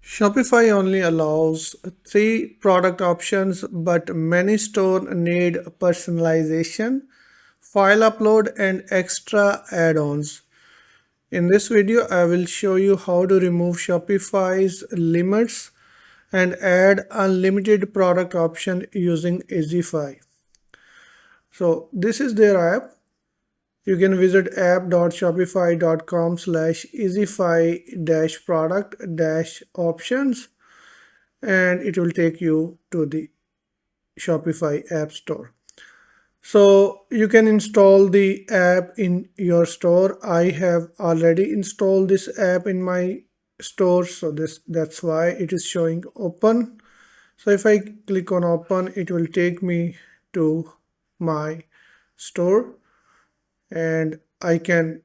Shopify only allows three product options, but many stores need personalization, file upload, and extra add-ons. In this video, I will show you how to remove Shopify's limits and add unlimited product option using Easify. So this is their app. You can visit app.shopify.com/easify-product-options and it will take you to the Shopify App Store. So you can install the app in your store. I have already installed this app in my store, so that's why it is showing open. So if I click on open, it will take me to my store and I can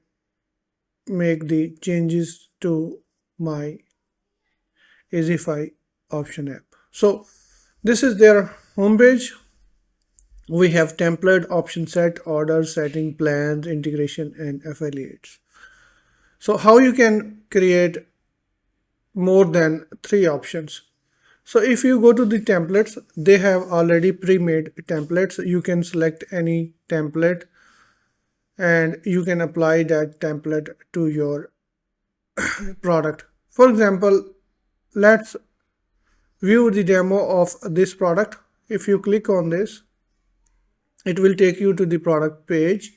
make the changes to my Easify option app. So this is their homepage. We have template, option set, order, setting, plans, integration, and affiliates. So how you can create more than three options. So if you go to the templates, they have already pre-made templates. You can select any template and you can apply that template to your product. For example, let's view the demo of this product. If you click on this, it will take you to the product page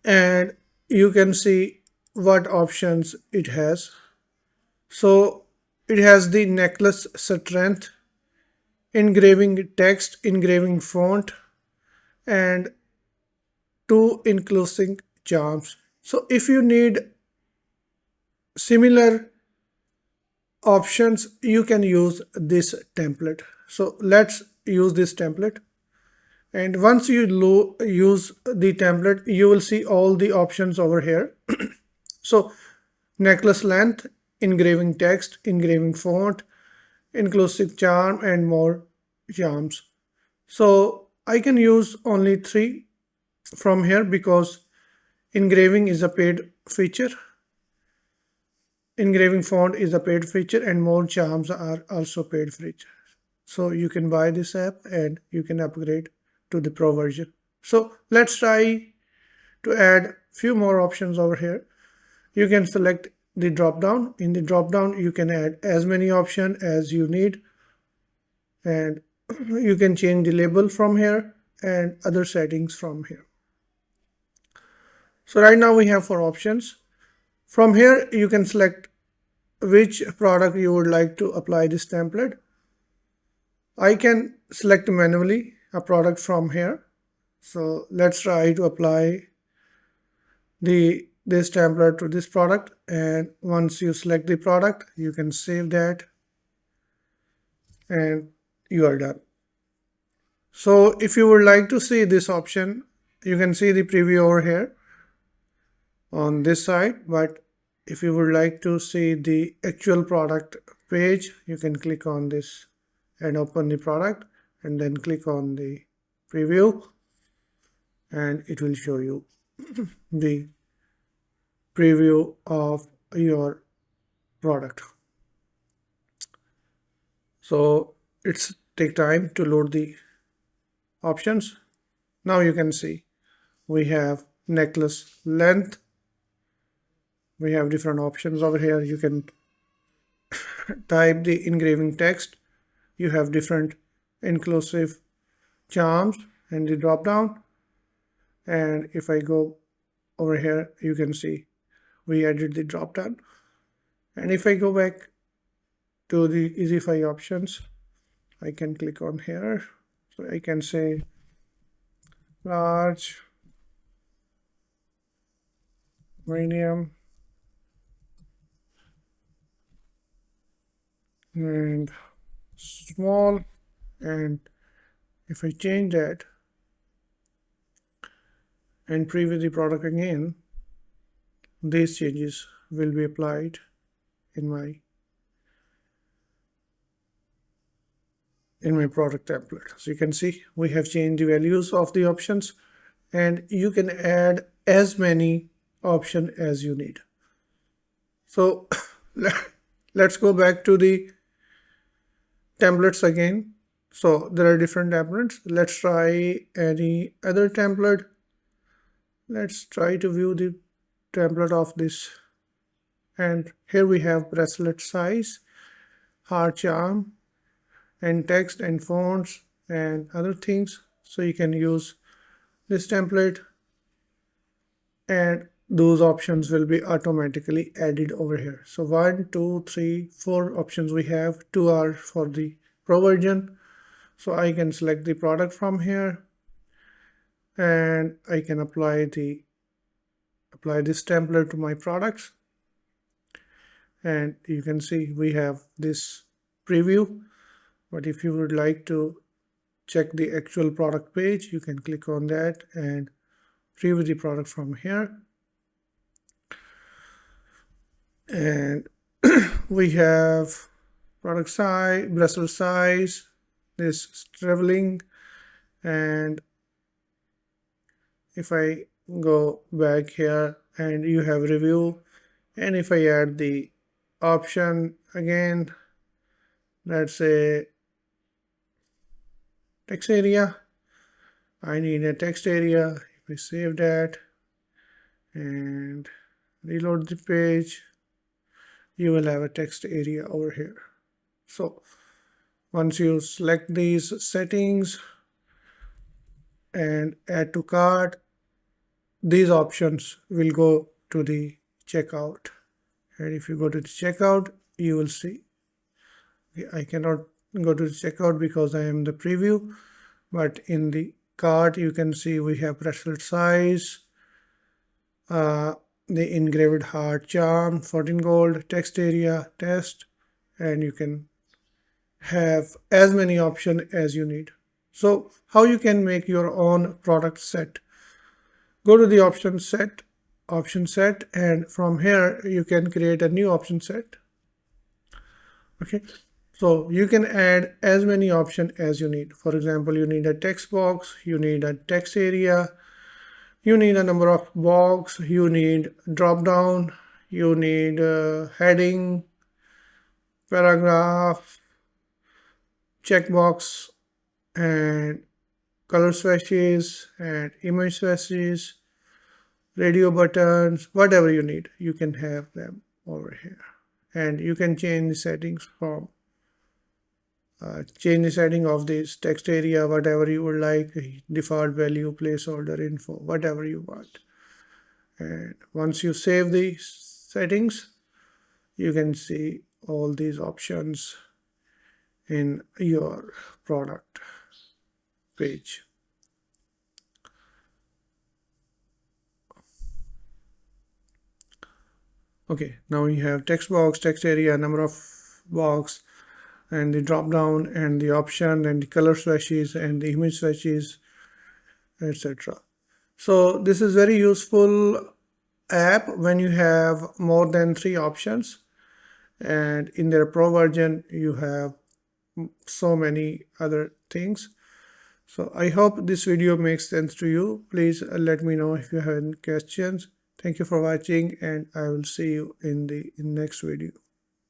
and you can see what options it has. So it has the necklace strength, engraving text, engraving font, and two inclusive charms. So if you need similar options, you can use this template. So let's use this template. And once you use the template, you will see all the options over here. So necklace length, engraving text, engraving font, inclusive charm, and more charms. So I can use only three from here because engraving is a paid feature. Engraving font is a paid feature and more charms are also paid features. So you can buy this app and you can upgrade to the pro version. So let's try to add few more options over here. You can select the drop down. In the drop down, you can add as many options as you need and you can change the label from here and other settings from here. So right now we have four options. From here, you can select which product you would like to apply this template. I can select manually a product from here. So let's try to apply this template to this product, and once you select the product, you can save that and you are done. So if you would like to see this option, you can see the preview over here on this side, but if you would like to see the actual product page, you can click on this and open the product and then click on the preview and it will show you the preview of your product. So it's take time to load the options. Now you can see we have necklace length. We have different options over here. You can type the engraving text. You have different inclusive charms and the drop down. And if I go over here, you can see we added the drop down. And if I go back to the Easify options, I can click on here. So I can say large, medium, and small. And if I change that and preview the product again, these changes will be applied in my product template. So you can see we have changed the values of the options and you can add as many options as you need. So Let's go back to the templates again. So there are different templates. Let's try any other template. Let's try to view the template of this. And here we have bracelet size, heart charm, and text and fonts and other things. So you can use this template and those options will be automatically added over here. So 1, 2, 3, 4 options we have. 2 are for the pro version. So I can select the product from here and I can apply this template to my products. And you can see we have this preview. But if you would like to check the actual product page, you can click on that and preview the product from here. And we have product size, bracelet size, this traveling, and if I go back here and you have review, and if I add the option again, let's say text area, I need a text area. If we save that and reload the page, you will have a text area over here. So once you select these settings and add to cart, these options will go to the checkout. And if you go to the checkout, you will see, I cannot go to the checkout because I am the preview, but in the cart you can see we have bracelet size, the engraved heart charm, 14 gold, text area, test, and you can have as many options as you need. So how you can make your own product set? Go to the option set, and from here you can create a new option set. Okay, so you can add as many options as you need. For example, you need a text box, you need a text area, you need a number of box, you need drop down, you need heading, paragraph, checkbox, and color swatches and image swatches, radio buttons, whatever you need, you can have them over here. And you can change the settings from change the setting of this text area, whatever you would like, default value, placeholder info, whatever you want. And once you save the settings, you can see all these options in your product page. Okay, now we have text box, text area, number of box, and the drop down, and the option, and the color swatches, and the image swatches, etc. So this is very useful app when you have more than 3 options, and in their pro version you have so many other things. So I hope this video makes sense to you. Please let me know if you have any questions. Thank you for watching, and I will see you in the next video.